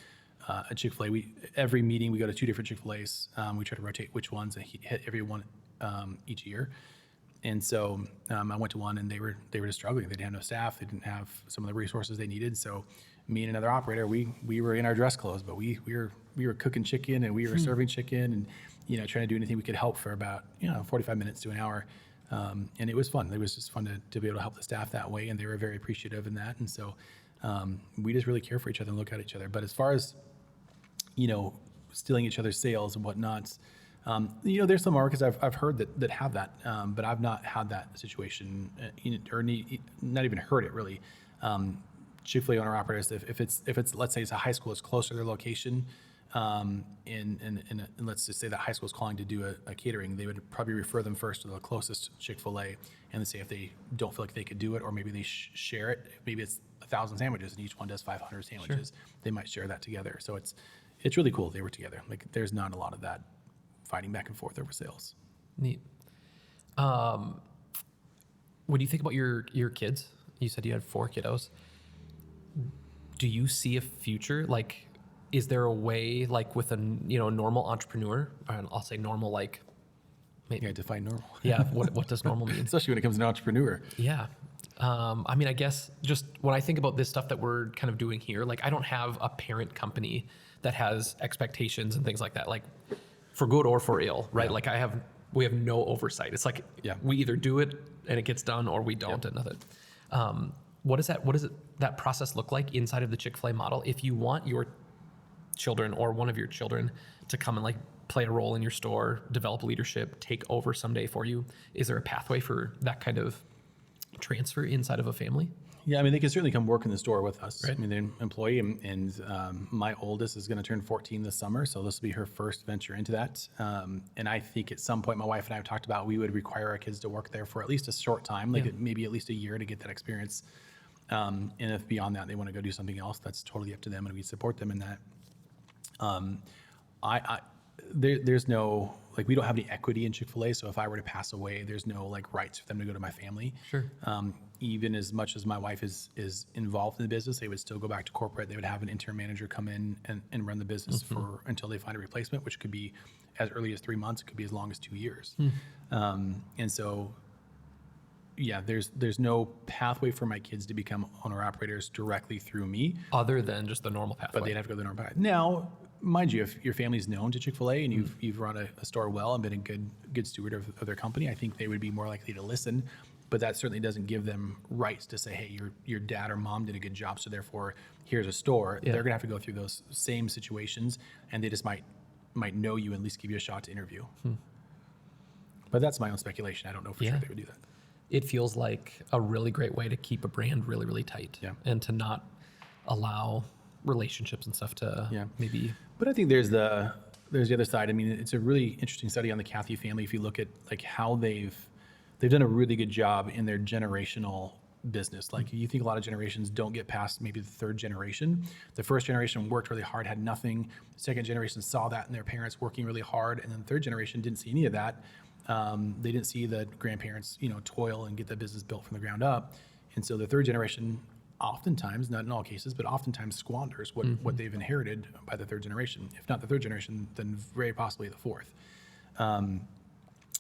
Speaker 2: Chick-fil-A. Every meeting we go to 2 different Chick-fil-A's. We try to rotate which ones and hit every one each year. And so I went to one, and they were just struggling. They didn't have no staff. They didn't have some of the resources they needed. So me and another operator, we were in our dress clothes, but we were cooking chicken, and we were serving chicken, and trying to do anything we could help for about 45 minutes to an hour. And it was fun. It was just fun to be able to help the staff that way, and they were very appreciative in that. And so we just really care for each other and look at each other. But as far as stealing each other's sales and whatnot, there's some markets I've heard that have that, but I've not had that situation, or not even heard it really. Chick-fil-A owner operators, if it's let's say it's a high school, it's closer to their location, and let's just say that high school is calling to do a catering, they would probably refer them first to the closest Chick-fil-A, and then say if they don't feel like they could do it, or maybe they share it. Maybe it's 1,000 sandwiches and each one does 500 sandwiches. Sure. They might share that together. So it's really cool they were together. Like there's not a lot of that fighting back and forth over sales.
Speaker 1: Neat. When you think about your kids, you said you had 4 kiddos. Do you see a future? Like, is there a way, like with a normal entrepreneur, and I'll say normal, like maybe.
Speaker 2: Yeah, define normal.
Speaker 1: Yeah, what does normal mean?
Speaker 2: Especially when it comes to an entrepreneur.
Speaker 1: Yeah. I mean, I guess just when I think about this stuff that we're kind of doing here, like I don't have a parent company that has expectations and things like that, like for good or for ill, right? Yeah. Like we have no oversight. It's like we either do it and it gets done, or we don't and nothing. What does that process look like inside of the Chick-fil-A model? If you want your children or one of your children to come and like play a role in your store, develop leadership, take over someday for you, is there a pathway for that kind of transfer inside of a family?
Speaker 2: Yeah, I mean, they can certainly come work in the store with us.
Speaker 1: Right.
Speaker 2: I mean, they're an employee, and my oldest is going to turn 14 this summer, so this will be her first venture into that. And I think at some point, my wife and I have talked about we would require our kids to work there for at least a short time, like maybe at least a year to get that experience. And if beyond that they want to go do something else, that's totally up to them, and we support them in that. There's no, like, we don't have any equity in Chick-fil-A, so if I were to pass away, there's no like rights for them to go to my family.
Speaker 1: Sure.
Speaker 2: Even as much as my wife is involved in the business, they would still go back to corporate. They would have an interim manager come in and run the business until they find a replacement, which could be as early as 3 months. It could be as long as 2 years. And so, yeah, there's no pathway for my kids to become owner operators directly through me,
Speaker 1: other than just the normal pathway.
Speaker 2: but they'd have to go the normal path. Now, mind you, if your family's known to Chick-fil-A and you've run a store well and been a good steward of their company, I think they would be more likely to listen. But that certainly doesn't give them rights to say, hey, your dad or mom did a good job, so therefore here's a store. Yeah. They're gonna have to go through those same situations, and they just might know you and at least give you a shot to interview. But that's my own speculation. I don't know for sure they would do that.
Speaker 1: It feels like a really great way to keep a brand really, really tight, and to not allow relationships and stuff to maybe.
Speaker 2: But I think there's the other side. I mean, it's a really interesting study on the Cathy family. If you look at like how they've done a really good job in their generational business. Like you think a lot of generations don't get past maybe the 3rd generation. The 1st generation worked really hard, had nothing. The 2nd generation saw that in their parents working really hard, and then the 3rd generation didn't see any of that. They didn't see the grandparents, toil and get the business built from the ground up. And so the 3rd generation oftentimes, not in all cases, but oftentimes squanders what they've inherited by the 3rd generation. If not the 3rd generation, then very possibly the 4th.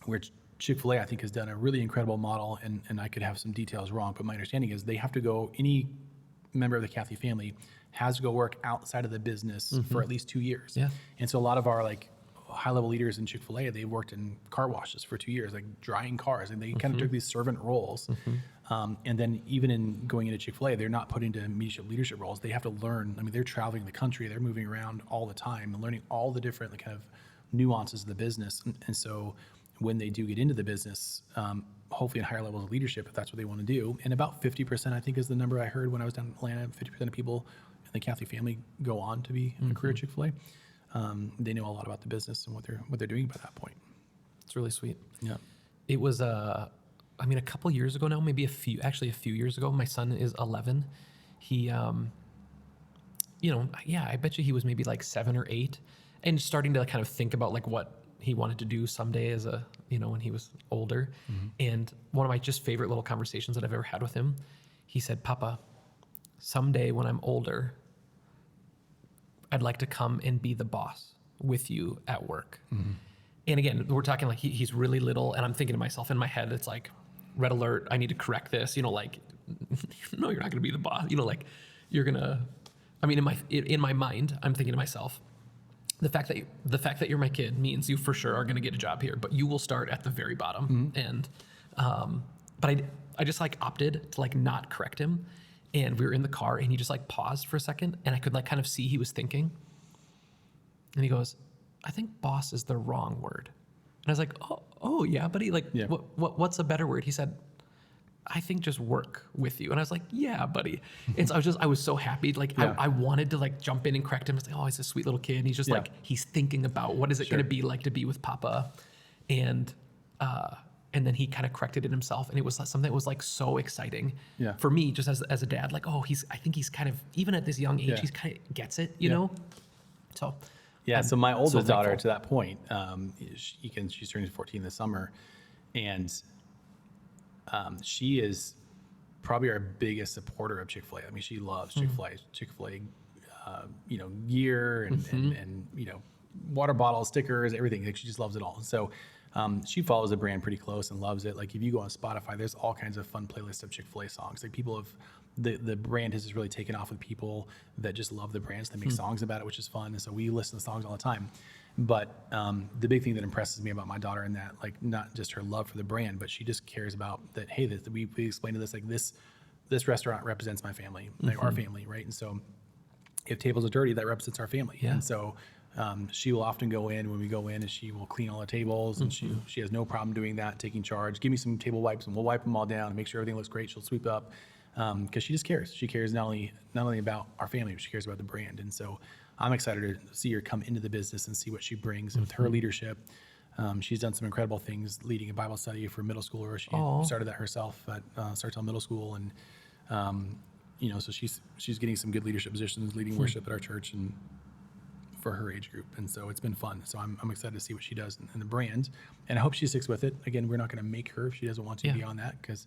Speaker 2: Where Chick-fil-A, I think, has done a really incredible model, and I could have some details wrong, but my understanding is they have to go, any member of the Cathy family has to go work outside of the business for at least 2 years. Yeah. And so a lot of our like high-level leaders in Chick-fil-A, they worked in car washes for 2 years, like drying cars, and they kind of took these servant roles. And then even in going into Chick-fil-A, they're not put into leadership roles. They have to learn. I mean, they're traveling the country, they're moving around all the time and learning all the different kind of nuances of the business. And so when they do get into the business, hopefully in higher levels of leadership, if that's what they want to do, and about 50%, I think, is the number I heard when I was down in Atlanta, 50% of people in the Cathy family go on to be a career Chick-fil-A. They know a lot about the business and what they're doing by that point.
Speaker 1: It's really sweet.
Speaker 2: Yeah.
Speaker 1: It was, a couple years ago now, maybe a few years ago, my son is 11. He, I bet you he was maybe like 7 or 8 and starting to kind of think about like what he wanted to do someday as when he was older. And one of my just favorite little conversations that I've ever had with him, he said, "Papa, someday when I'm older, I'd like to come and be the boss with you at work." And again, we're talking like he's really little, and I'm thinking to myself in my head, it's like, red alert, I need to correct this, like, no, you're not gonna be the boss, like you're gonna, in my mind, I'm thinking to myself, the fact that you're my kid means you for sure are gonna get a job here, but you will start at the very bottom. And, but I just like opted to like not correct him. And we were in the car and he just like paused for a second and I could like kind of see he was thinking. And he goes, "I think boss is the wrong word." And I was like, oh yeah, buddy, like what's a better word? He said, I think just work with you. And I was like, yeah, buddy. And so I was so happy. Like
Speaker 2: Yeah.
Speaker 1: I wanted to like jump in and correct him. It's like, oh, he's a sweet little kid. And he's just like, he's thinking about what is it going to be like to be with Papa. And then he kind of corrected it himself. And it was something that was like so exciting for me, just as a dad, like, oh, I think he's kind of, even at this young age, he's kind of gets it, you know? So.
Speaker 2: Yeah. So my oldest daughter,
Speaker 1: thankful.
Speaker 2: to that point, she's turning 14 this summer, and she is probably our biggest supporter of Chick-fil-A. I mean, she loves Chick-fil-A, gear and water bottles, stickers, everything. Like, she just loves it all. So she follows the brand pretty close and loves it. Like, if you go on Spotify, there's all kinds of fun playlists of Chick-fil-A songs. Like, people have the brand has just really taken off with people that just love the brand. So they make songs about it, which is fun. And so we listen to songs all the time. But the big thing that impresses me about my daughter in that, like, not just her love for the brand, but she just cares about that. Hey, we explained to this, like, this restaurant represents my family, like our family, right? And so if tables are dirty, that represents our family.
Speaker 1: Yeah.
Speaker 2: And so she will often go in when we go in, and she will clean all the tables, and she has no problem doing that, taking charge. Give me some table wipes, and we'll wipe them all down and make sure everything looks great. She'll sweep up because she just cares. She cares not only about our family, but she cares about the brand. And so I'm excited to see her come into the business and see what she brings with her leadership. She's done some incredible things, leading a Bible study for middle schoolers. She started that herself at Sartell Middle School, and so she's getting some good leadership positions, leading worship at our church and for her age group. And so it's been fun. So I'm excited to see what she does in the brand, and I hope she sticks with it. Again, we're not going to make her if she doesn't want to beyond that, because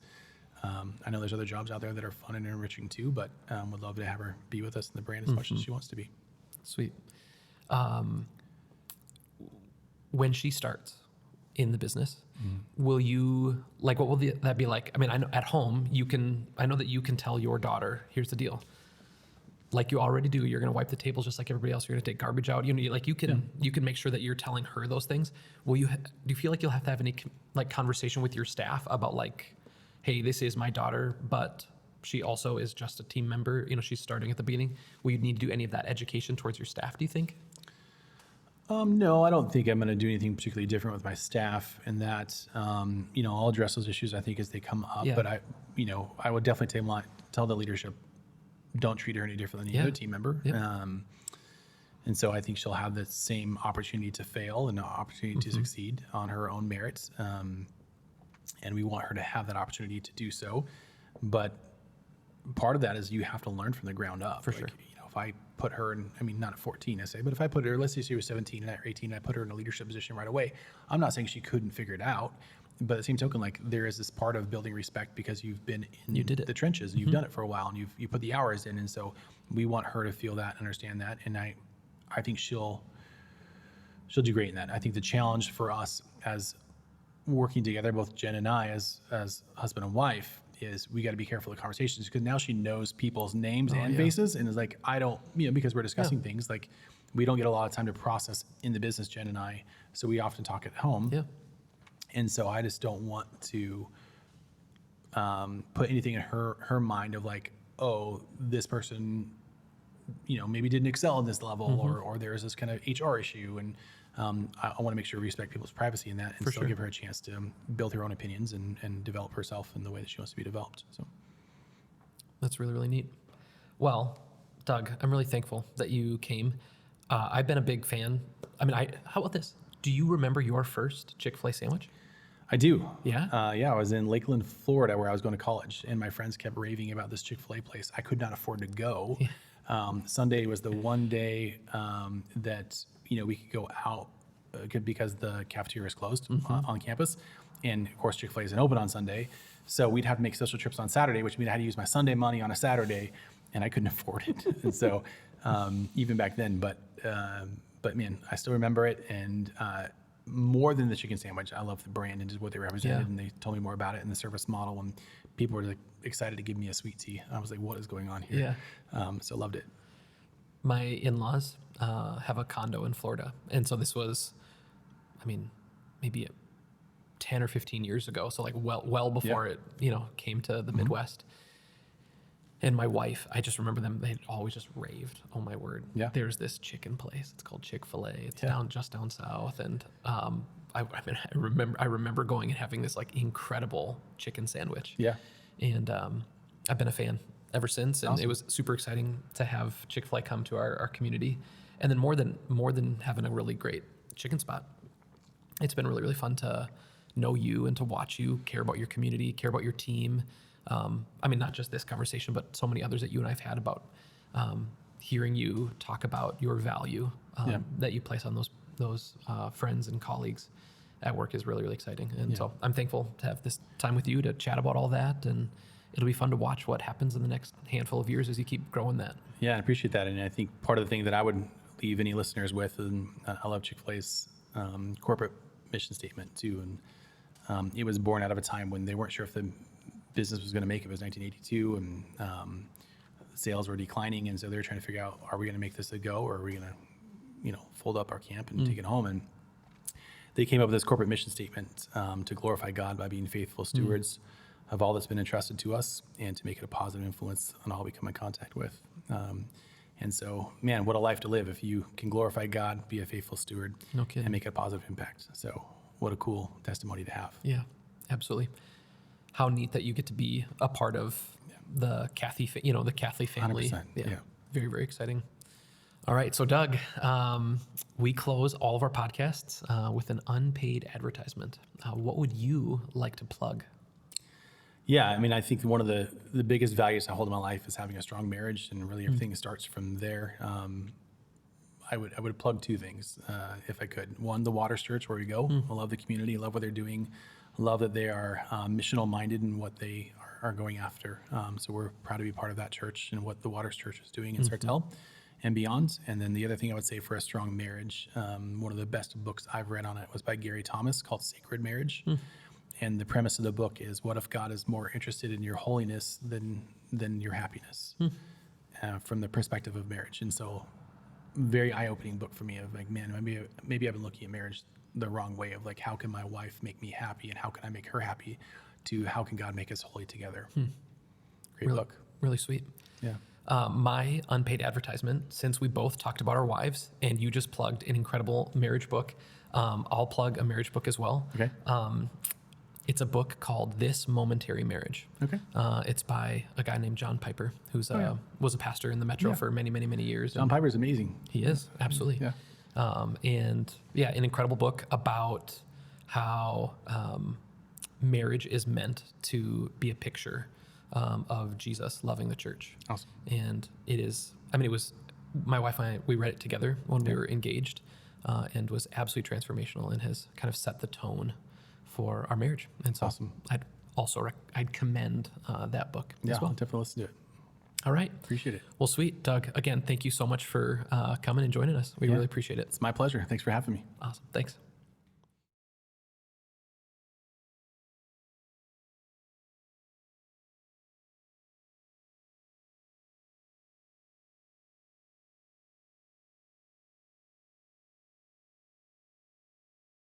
Speaker 2: I know there's other jobs out there that are fun and enriching too, but would love to have her be with us in the brand as much as she wants to be.
Speaker 1: Sweet. When she starts in the business, will you, like, what will that be like? I mean, I know at home I know that you can tell your daughter, here's the deal. Like you already do, you're going to wipe the tables just like everybody else. You're going to take garbage out. You can make sure that you're telling her those things. Do you feel like you'll have to have any like conversation with your staff about, like, hey, this is my daughter, but she also is just a team member. She's starting at the beginning. Will you need to do any of that education towards your staff, do you think?
Speaker 2: No, I don't think I'm going to do anything particularly different with my staff in that. I'll address those issues, I think, as they come up.
Speaker 1: Yeah.
Speaker 2: But I would definitely tell the leadership, don't treat her any different than any other team member.
Speaker 1: Yeah.
Speaker 2: And so I think she'll have the same opportunity to fail and an opportunity to succeed on her own merits. And we want her to have that opportunity to do so. But part of that is you have to learn from the ground up.
Speaker 1: For sure.
Speaker 2: If I put her in, not at 14, I say, but if I put her, let's say she was 17 and at 18, I put her in a leadership position right away. I'm not saying she couldn't figure it out, but at the same token, like, there is this part of building respect because you've been in the trenches and you've done it for a while and you put the hours in. And so we want her to feel that, understand that. And I think she'll do great in that. I think the challenge for us as working together, both Jen and I as husband and wife, is we got to be careful of conversations, because now she knows people's names and faces, and is like, I don't, because we're discussing things, like, we don't get a lot of time to process in the business, Jen and I, so we often talk at home.
Speaker 1: Yeah.
Speaker 2: And so I just don't want to put anything in her mind of, like, oh, this person, maybe didn't excel at this level, or there's this kind of HR issue, and I want to make sure we respect people's privacy in that, and still give her a chance to build her own opinions and develop herself in the way that she wants to be developed. So
Speaker 1: that's really, really neat. Well, Doug, I'm really thankful that you came. I've been a big fan. How about this? Do you remember your first Chick-fil-A sandwich?
Speaker 2: I do.
Speaker 1: Yeah?
Speaker 2: I was in Lakeland, Florida, where I was going to college, and my friends kept raving about this Chick-fil-A place. I could not afford to go. Sunday was the one day that we could go out because the cafeteria is closed on campus. And of course, Chick-fil-A isn't open on Sunday. So we'd have to make social trips on Saturday, which means I had to use my Sunday money on a Saturday, and I couldn't afford it. And so even back then, but man, I still remember it. And more than the chicken sandwich, I love the brand and just what they represented. And they told me more about it and the service model. And people were like excited to give me a sweet tea. I was like, what is going on here? So loved it.
Speaker 1: My in-laws have a condo in Florida. And so this was, maybe 10 or 15 years ago. So like well before it, came to the Midwest. And my wife, I just remember them, they always just raved. Oh my word.
Speaker 2: Yeah.
Speaker 1: There's this chicken place. It's called Chick-fil-A. It's just down south. And I remember going and having this like incredible chicken sandwich.
Speaker 2: Yeah.
Speaker 1: And I've been a fan ever since. And
Speaker 2: Awesome.
Speaker 1: it was super exciting to have Chick-fil-A come to our community. And then more than having a really great chicken spot, it's been really, really fun to know you and to watch you care about your community, care about your team. I mean, not just this conversation, but so many others that you and I've had about hearing you talk about your value that you place on those friends and colleagues at work is really, really exciting. And so I'm thankful to have this time with you to chat about all that. And it'll be fun to watch what happens in the next handful of years as you keep growing that.
Speaker 2: Yeah, I appreciate that. And I think part of the thing that I would leave any listeners with, and I love Chick-fil-A's corporate mission statement too. And it was born out of a time when they weren't sure if the business was going to make it. It was 1982, and sales were declining. And so they were trying to figure out, are we going to make this a go, or are we going to, fold up our camp and take it home? And they came up with this corporate mission statement to glorify God by being faithful stewards of all that's been entrusted to us, and to make it a positive influence on all we come in contact with. And so, man, what a life to live if you can glorify God, be a faithful steward, and make a positive impact. So what a cool testimony to have.
Speaker 1: Yeah, absolutely. How neat that you get to be a part of the Cathy, the Cathy family.
Speaker 2: 100%. Yeah.
Speaker 1: Very, very exciting. All right. So Doug, we close all of our podcasts with an unpaid advertisement. What would you like to plug?
Speaker 2: Yeah, I mean, I think one of the biggest values I hold in my life is having a strong marriage, and really everything starts from there. I would plug two things if I could. One, the Waters Church, where we go. I love the community, love what they're doing, love that they are missional minded in what they are going after. So we're proud to be part of that church and what the Waters Church is doing in Sartell and beyond. And then the other thing I would say for a strong marriage, one of the best books I've read on it was by Gary Thomas, called Sacred Marriage. And the premise of the book is, what if God is more interested in your holiness than your happiness, from the perspective of marriage? And so, very eye-opening book for me of like, man, maybe I've been looking at marriage the wrong way, of like, how can my wife make me happy, and how can I make her happy, to how can God make us holy together? Great book.
Speaker 1: Really sweet.
Speaker 2: Yeah.
Speaker 1: My unpaid advertisement, since we both talked about our wives and you just plugged an incredible marriage book, I'll plug a marriage book as well.
Speaker 2: Okay.
Speaker 1: It's a book called This Momentary Marriage.
Speaker 2: Okay.
Speaker 1: It's by a guy named John Piper, who's was a pastor in the Metro for many, many, many years.
Speaker 2: John Piper's amazing.
Speaker 1: He is, absolutely.
Speaker 2: Yeah.
Speaker 1: An incredible book about how marriage is meant to be a picture of Jesus loving the church.
Speaker 2: Awesome.
Speaker 1: And it was, my wife and I, we read it together when we were engaged, and was absolutely transformational, and has kind of set the tone for our marriage. And so
Speaker 2: awesome.
Speaker 1: I'd commend that book as well.
Speaker 2: I'll definitely listen to it.
Speaker 1: All right.
Speaker 2: Appreciate it.
Speaker 1: Well, sweet. Doug, again, thank you so much for coming and joining us. We really appreciate it.
Speaker 2: It's my pleasure. Thanks for having me.
Speaker 1: Awesome. Thanks.